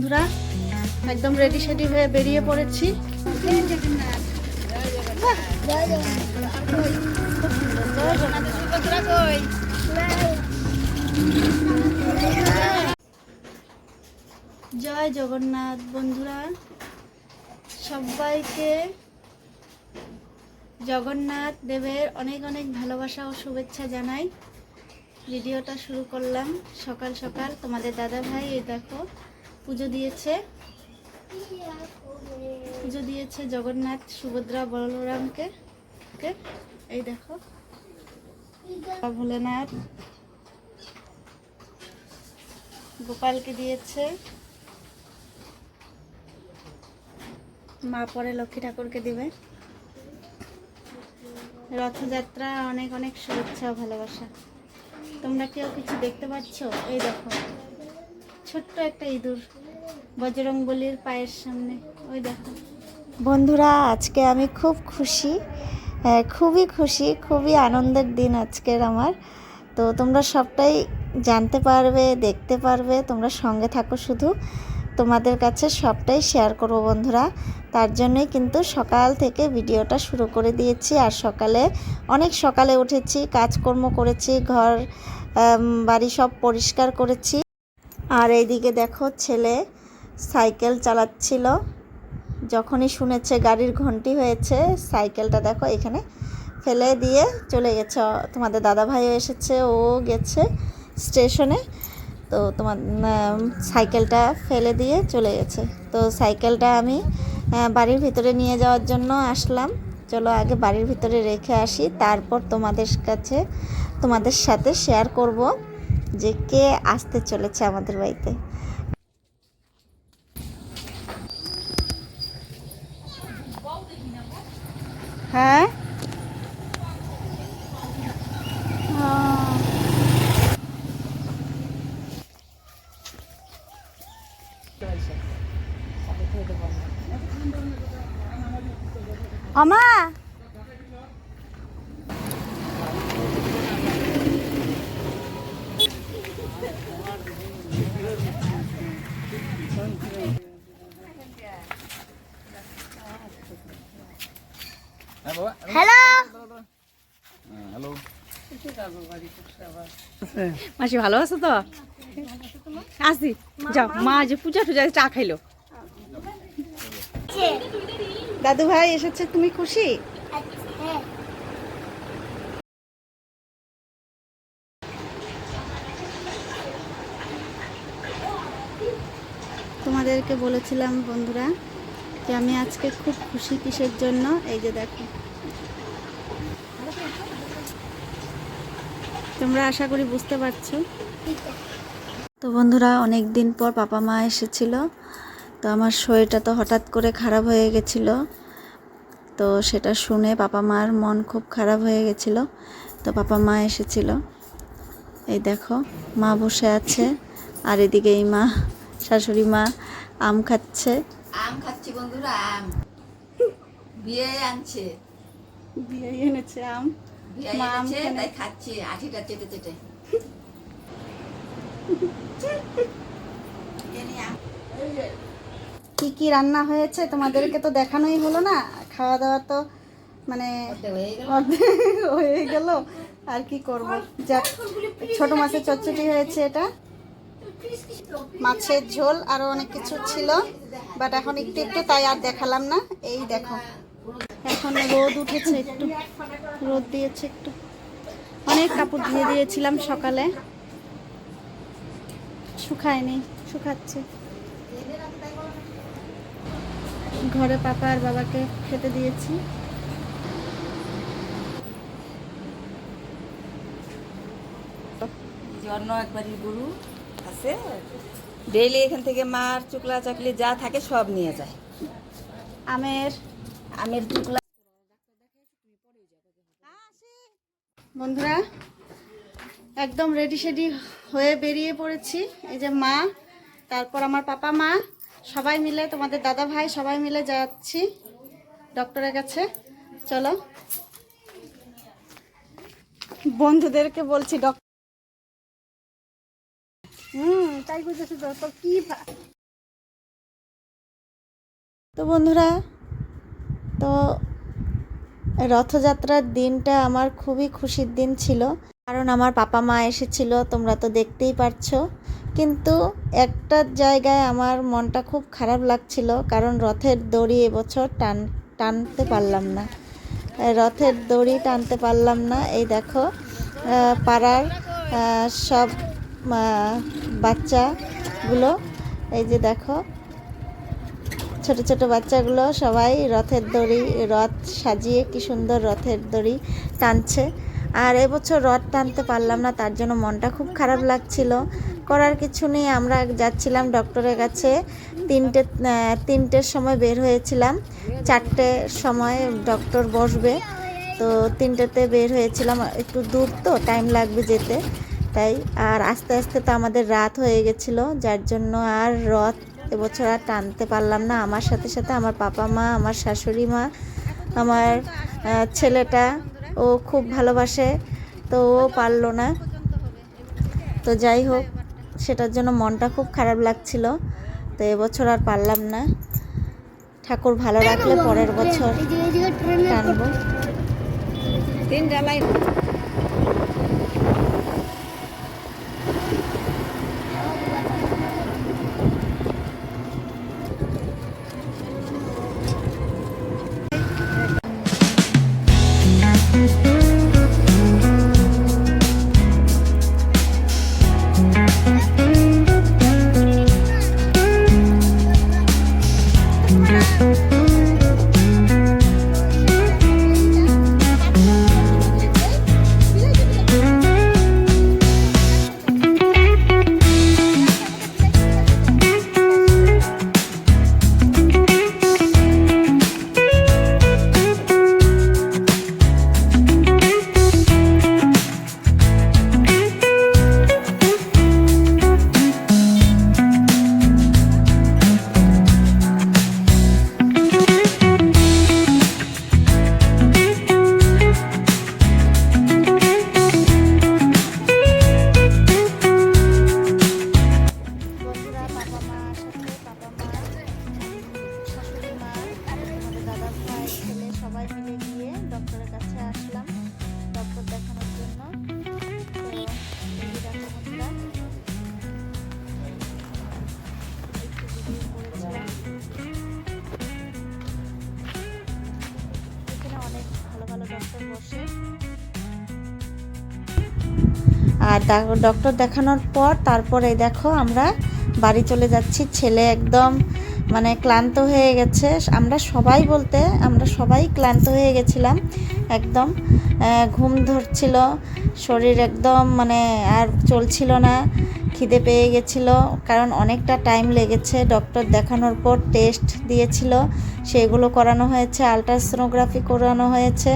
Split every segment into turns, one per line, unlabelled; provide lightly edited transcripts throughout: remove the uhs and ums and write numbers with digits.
বন্ধুরা, একদম রেডি সেডি হয়ে বেরিয়ে পড়েছি। জয় জগন্নাথ বন্ধুরা, সবাইকে জগন্নাথ দেবের অনেক অনেক ভালোবাসা ও শুভেচ্ছা জানাই। ভিডিওটা শুরু করলাম সকাল সকাল। তোমাদের দাদা ভাই এই দেখো পুজো দিয়েছে জগন্নাথ সুভদ্রা বলরামকে। এই দেখো ভোলেনাথ গোপালকে দিয়েছে, মা পরে লক্ষ্মী ঠাকুরকে দিবে। রথযাত্রা অনেক অনেক শুভেচ্ছা ও ভালোবাসা। তোমরা কেউ কিছু দেখতে পাচ্ছ? এই দেখো ছোট্ট একটা ইঁদুর বজরংবলীর পায়ের সামনে। ওই দেখো বন্ধুরা, আজকে আমি খুব খুশি, খুবই খুশি, খুবই আনন্দের দিন আজকের আমার। তো তোমরা সবটাই জানতে পারবে, দেখতে পারবে। তোমরা সঙ্গে থাকো, শুধু তোমাদের কাছে সবটাই শেয়ার করবো বন্ধুরা। তার জন্যই কিন্তু সকাল থেকে ভিডিওটা শুরু করে দিয়েছি। আর অনেক সকালে উঠেছি, কাজকর্ম করেছি, ঘর বাড়ি সব পরিষ্কার করেছি। আর এইদিকে দেখো ছেলে সাইকেল চালাচ্ছিল, যখনই শুনেছে গাড়ির ঘন্টি হয়েছে সাইকেলটা দেখো এখানে ফেলে দিয়ে চলে গেছে। তোমাদের দাদা ভাইও এসেছে, ও গেছে স্টেশনে। তো তোমার সাইকেলটা ফেলে দিয়ে চলে গেছে। তো সাইকেলটা আমি বাড়ির ভিতরে নিয়ে যাওয়ার জন্য আসলাম। চলো আগে বাড়ির ভিতরে রেখে আসি, তারপর তোমাদের সাথে শেয়ার করব যে কে আসতে চলেছে আমাদের বাড়িতে। হ্যাঁ, আমা হ্যালো
হ্যালো
মাসি ভালো আছো তো? আসি যাও, মা যে পূজা টুজা চা খাইলো।
দাদু ভাই এসেছে, তুমি খুশি? তোমাদেরকে বলেছিলাম বন্ধুরা যে আমি আজকে খুব খুশি। কিসের জন্য? এই যে দেখো, তোমরা আশা করি বুঝতে পারছো। তো বন্ধুরা, অনেক দিন পর পাপা মা এসেছিল। তো আমার শরীরটা তো হঠাৎ করে খারাপ হয়ে গেছিল। তো সেটা শুনে পাপা মার মন খুব খারাপ হয়ে গেছিল। তো পাপা মা এসেছিল। এই দেখো মা বসে আছে, আর এদিকে এই মা শাশুড়ি মা আম খাচ্ছে।
আম খাচ্ছি বন্ধুরা, আম বিয়ে আনছে,
দিয়ে এনেছে আম,
বিয়ে
মা আম
এনেছে
খানে।
তাই খাচ্ছি আঠিটা চেটে চেটে।
কি কি রান্না হয়েছে তোমাদেরকে তো দেখানোই হলো না। খাওয়া দাওয়া তো মানে অর্ধেক হয়ে গেল। আর কি করব, যাক ছোট মাছের চচ্চড়ি হয়েছে, এটা মাছের ঝোল, আরো অনেক কিছু ছিল, বাট এখন একটু একটু তাই আর দেখালাম না। এই দেখো এখন রোদ উঠেছে, একটু রোদ দিয়েছে একটু। অনেক কাপড় ধুয়ে দিয়েছিলাম সকালে, শুকায়নি, শুকাচ্ছে। ঘরে পাপা আর বাবাকে খেতে দিয়েছি।
অন্য একবারই গরু আছে, ডেইলি এখান থেকে মার চুকলা চাকলি যা থাকে সব নিয়ে যায়। আমের চুকলা।
বন্ধুরা, একদম রেডি সেডি হয়ে বেরিয়ে পড়েছি। এই যে মা, তারপর আমার পাপা মা সবাই মিলে, তোমাদের দাদা ভাই সবাই মিলে যাচ্ছি ডক্টরের কাছে। চলো, বন্ধুদেরকে বলছি তাই বুঝেছি তো কি তো বন্ধুরা, তো রথযাত্রার দিনটা আমার খুবই খুশির দিন ছিল, কারণ আমার পাপা মা এসেছিল, তোমরা তো দেখতেই পারছো। কিন্তু একটা জায়গায় আমার মনটা খুব খারাপ লাগছিল, কারণ রথের দড়ি এবছর টানতে পারলাম না। রথের দড়ি টানতে পারলাম না। এই দেখো পাড়ার সব বাচ্চাগুলো, এই যে দেখো ছোট ছোট বাচ্চাগুলো সবাই রথ সাজিয়ে কি সুন্দর রথের দড়ি টানছে। আর এবছর রথ টানতে পারলাম না, তার জন্য মনটা খুব খারাপ লাগছিল। করার কিছু নেই, আমরা যাচ্ছিলাম ডক্টরের কাছে। তিনটের সময় বের হয়েছিলাম, 4টের সময় ডক্টর বসবে, তো 3টেতে বের হয়েছিলাম। একটু দূর তো, টাইম লাগবে যেতে, তাই। আর আস্তে আস্তে তো আমাদের রাত হয়ে গেছিলো, যার জন্য আর রথ এবছর আর টানতে পারলাম না। আমার সাথে সাথে আমার পাপা মা, আমার শাশুড়ি মা, আমার ছেলেটা, ও খুব ভালোবাসে, তো ও পারলো না। তো যাই হোক, সেটার জন্য মনটা খুব খারাপ লাগছিল। তো এবছর আর পারলাম না। ঠাকুর ভালো রাখলে পরের বছর টানবো।
3টা লাইন।
আর ডক্টর দেখানোর পর তারপরে দেখো আমরা বাড়ি চলে যাচ্ছি। ছেলে একদম মানে ক্লান্ত হয়ে গেছে। আমরা সবাই ক্লান্ত হয়ে গেছিলাম, একদম ঘুম ধরছিল, শরীর একদম মানে আর চলছিল না, খিদে পেয়ে গেছিল, কারণ অনেকটা টাইম লেগেছে। ডক্টর দেখানোর পর টেস্ট দিয়েছিল, সেগুলো করানো হয়েছে, আলট্রাসোনোগ্রাফি করানো হয়েছে,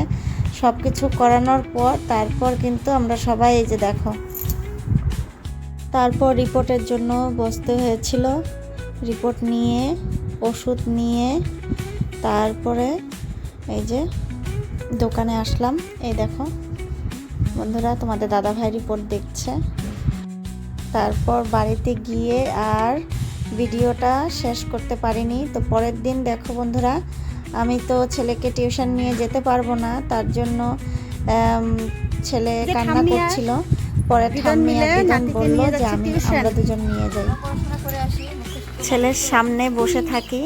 সব কিছু করানোর পর তারপর কিন্তু আমরা সবাই এই যে দেখো, তারপর রিপোর্টের জন্য বসতে হয়েছিল। রিপোর্ট নিয়ে, ওষুধ নিয়ে, তারপরে এই যে দোকানে আসলাম। এই দেখো বন্ধুরা, তোমাদের দাদাভাই রিপোর্ট দেখছে। তারপর বাড়িতে গিয়ে আর ভিডিওটা শেষ করতে পারিনি। তো পরের দিন দেখো বন্ধুরা, আমি তো ছেলেকে টিউশন নিয়ে যেতে পারবো না, তার জন্য ছেলে কান্না করছিল। পরে ঠাম্মি আর দিদন বললো যে আমরা দুজন নিয়ে যাই। ছেলের সামনে বসে থাকি,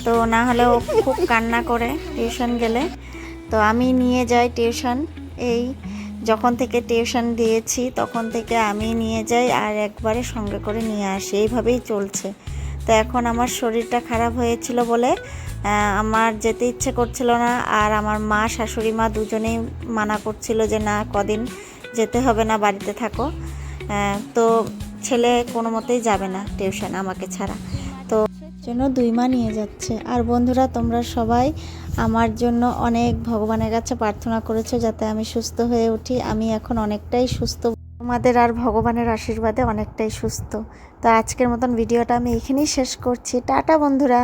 তো না হলে ও খুব কান্না করে টিউশন গেলে, তো আমি নিয়ে যাই টিউশন। এই যখন থেকে টিউশন দিয়েছি তখন থেকে আমি নিয়ে যাই আর একবারে সঙ্গে করে নিয়ে আসি, এইভাবেই চলছে। তো এখন আমার শরীরটা খারাপ হয়েছিল বলে আমার যেতে ইচ্ছে করছিল না, আর আমার মা, শাশুড়ি মা দুজনেই মানা করছিল যে না, কদিন যেতে হবে না, বাড়িতে থাকো। তো ছেলে কোনো মতেই যাবে না টিউশন আমাকে ছাড়া, তো জন্য 2 মা নিয়ে যাচ্ছে। আর বন্ধুরা, তোমরা সবাই আমার জন্য অনেক ভগবানের কাছে প্রার্থনা করেছো যাতে আমি সুস্থ হয়ে উঠি। আমি এখন অনেকটাই সুস্থ, তোমাদের আর ভগবানের আশীর্বাদে অনেকটাই সুস্থ। তো আজকের মতন ভিডিওটা আমি এখানেই শেষ করছি। টাটা বন্ধুরা।